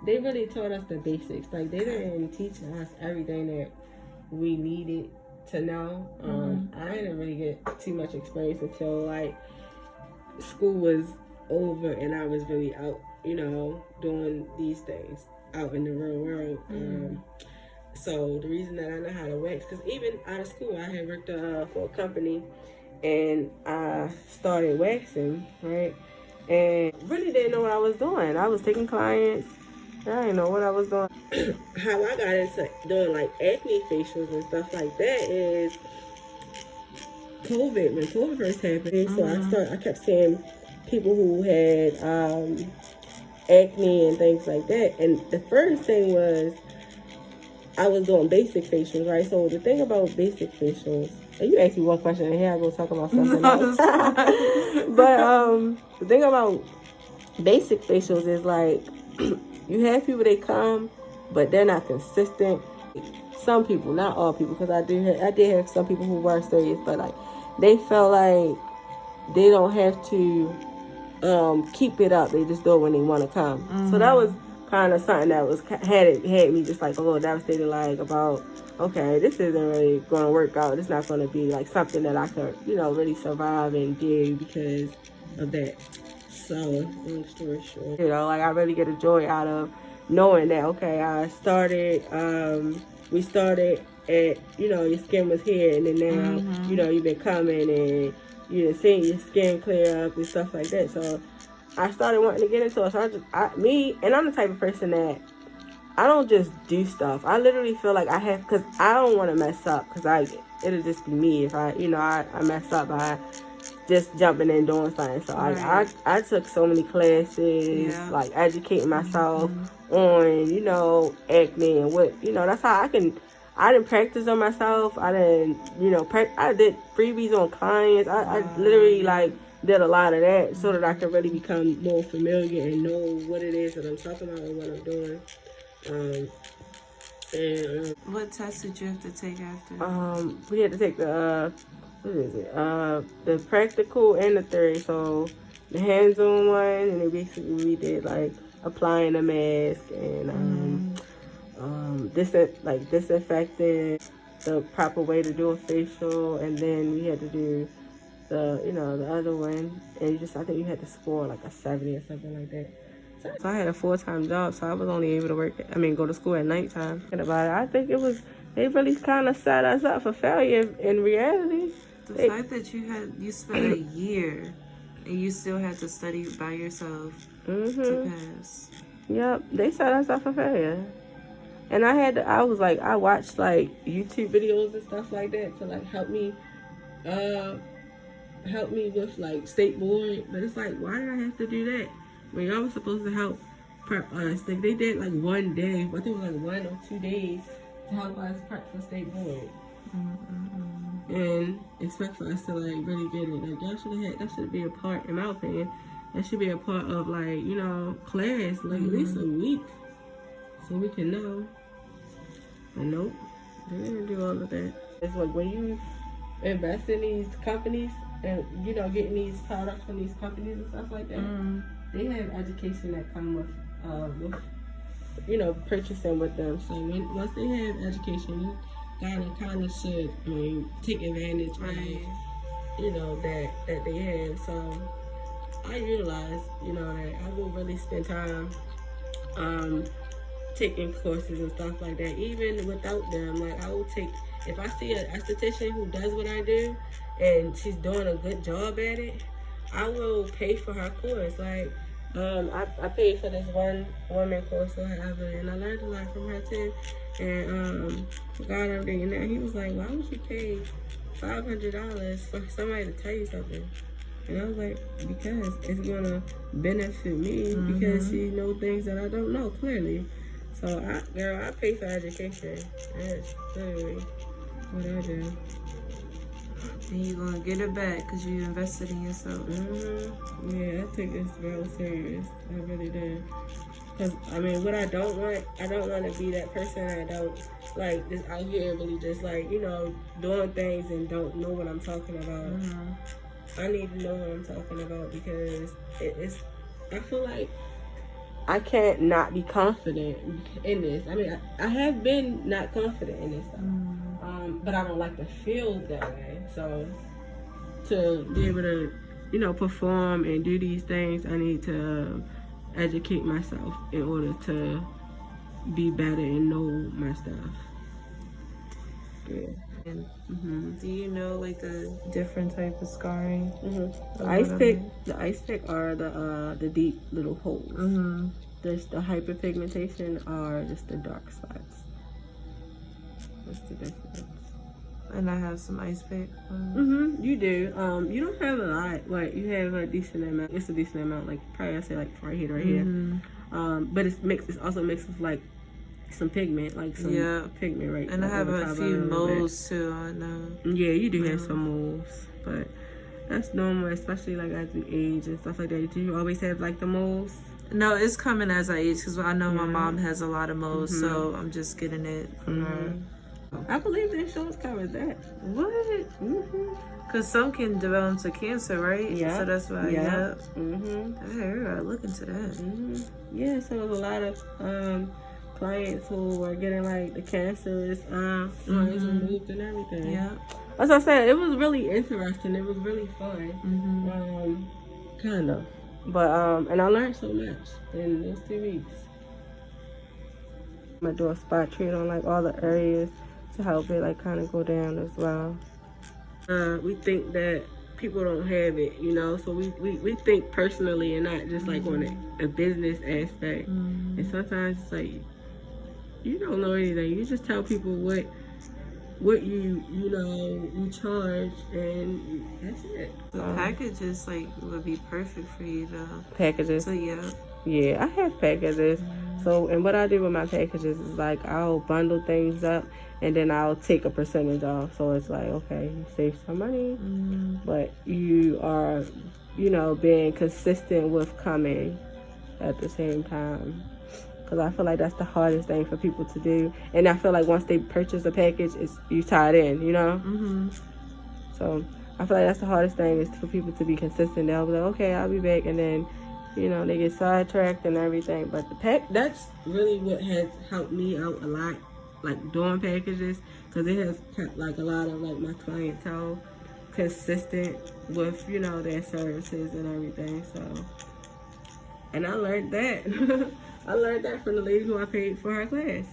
they really taught us the basics. Like, they didn't teach us everything that we needed to know. I didn't really get too much experience until like school was over and I was really out, you know, doing these things out in the real world. So the reason that I know how to wax, because even out of school, I had worked for a company and I started waxing, right? And really didn't know what I was doing. I was taking clients. I didn't know what I was doing. How I got into doing like acne facials and stuff like that is COVID. When COVID first happened, so I kept seeing people who had acne and things like that. And the first thing was I was doing basic facials, right? So the thing about basic facials, and you asked me one question, and here I go talk about something else. But the thing about basic facials is like you have people that come, but they're not consistent. Some people, not all people, because I did have some people who were serious, but like they felt like they don't have to keep it up. They just do it when they want to come. So that was kind of something that was had me just like a little devastated, like about, okay, this isn't really going to work out. It's not going to be like something that I could, you know, really survive and do because of that. So long story short, you know, like I really get a joy out of knowing that, okay, I started, we started at, you know, your skin was here, and then now, you know, you've been coming and you're seeing your skin clear up and stuff like that. So I started wanting to get into it. So I'm the type of person that I don't just do stuff. I literally feel like I have, because I don't want to mess up, because it'll just be me if I mess up by just jumping and doing something. So I took so many classes, like educating myself on, you know, acne and what, you know, that's how I didn't practice on myself. I didn't, you know, I did freebies on clients. I literally like did a lot of that so that I could really become more familiar and know what it is that I'm talking about and what I'm doing. What test did you have to take after? We had to take the what is it? The practical and the theory. So the hands-on one, and then basically we did like applying a mask and disinfecting, the proper way to do a facial, and then we had to do the other one, and I think you had to score like a 70 or something like that. So I had a full-time job, so I was only able to go to school at nighttime. And about it, I think they really kind of set us up for failure in reality. The fact that you spent a year and you still had to study by yourself to pass. Yep, they set us up for failure. And I watched like YouTube videos and stuff like that to like help me with like state board. But it's like, why did I have to do that when y'all was supposed to help prep us? Like they did like one day, I think it was like 1 or 2 days to help us prep for state board. And expect for us to like really get it. Like that should be a part, in my opinion, that should be a part of like, you know, class, like at least a week, so we can know. But nope, they didn't do all of that. It's like when you invest in these companies and, you know, getting these products from these companies and stuff like that, they have education that come with you know, purchasing with them. So once they have education, you gotta kind of should take advantage of, you know, that they have. So I utilize, you know, that I will really spend time taking courses and stuff like that. Even without them, like I will take, if I see a esthetician who does what I do and she's doing a good job at it, I will pay for her course. Like I paid for this one woman course or however, and I learned a lot from her too. And forgot everything. And then he was like, why would you pay $500 for somebody to tell you something? And I was like, because it's gonna benefit me, because she knows things that I don't know clearly. So I pay for education. That's literally what I do. And you're gonna get it back because you invested in yourself. Yeah, I take this real serious. I really do. Because, I mean, what I don't want to be that person that don't, like, just out here really just, like, you know, doing things and don't know what I'm talking about. I need to know what I'm talking about, because I feel like I can't not be confident in this. I mean, I have been not confident in this stuff. But I don't like to feel that way. So to be able to, you know, perform and do these things, I need to educate myself in order to be better and know my stuff. Yeah. Do you know like the different type of scarring? The ice pick are the deep little holes. There's the hyperpigmentation are just the dark spots. What's the difference? And I have some ice pick. You do. You don't have a lot. Like you have a decent amount. It's a decent amount. Like probably I say like right here. But it's mixed. It's also mixed with like some pigment, like some pigment, right? And like I have a few moles too. I know. Yeah, you do have some moles, but that's normal, especially like as you age and stuff like that. Do you always have like the moles? No, it's coming as I age because I know my mom has a lot of moles, so I'm just getting it from her. I believe the insurance covers that. What? Because some can develop to cancer, right? Yeah. So that's why. Yeah. I gotta look into that. Yeah. So there's a lot of clients who are getting like the cancerous lines removed and everything. Yeah. As I said, it was really interesting. It was really fun. Kind of. But and I learned so much in those 2 weeks. I'm gonna do a spot treat on like all the areas to help it like kind of go down as well. We think that people don't have it, you know, so we think personally and not just like on a business aspect. And sometimes it's like you don't know anything. You just tell people what you know you charge, and that's it. The packages like would be perfect for you though. Packages. So yeah, I have packages. So and what I do with my packages is like I'll bundle things up and then I'll take a percentage off. So it's like, okay, you save some money, but you are, you know, being consistent with coming at the same time. Because I feel like that's the hardest thing for people to do. And I feel like once they purchase a package, it's you tied in, you know? So I feel like that's the hardest thing is for people to be consistent. They'll be like, okay, I'll be back. And then, you know, they get sidetracked and everything. But that's really what has helped me out a lot, like doing packages. Because it has kept like a lot of like my clientele consistent with, you know, their services and everything. So, and I learned that. I learned that from the lady who I paid for her class.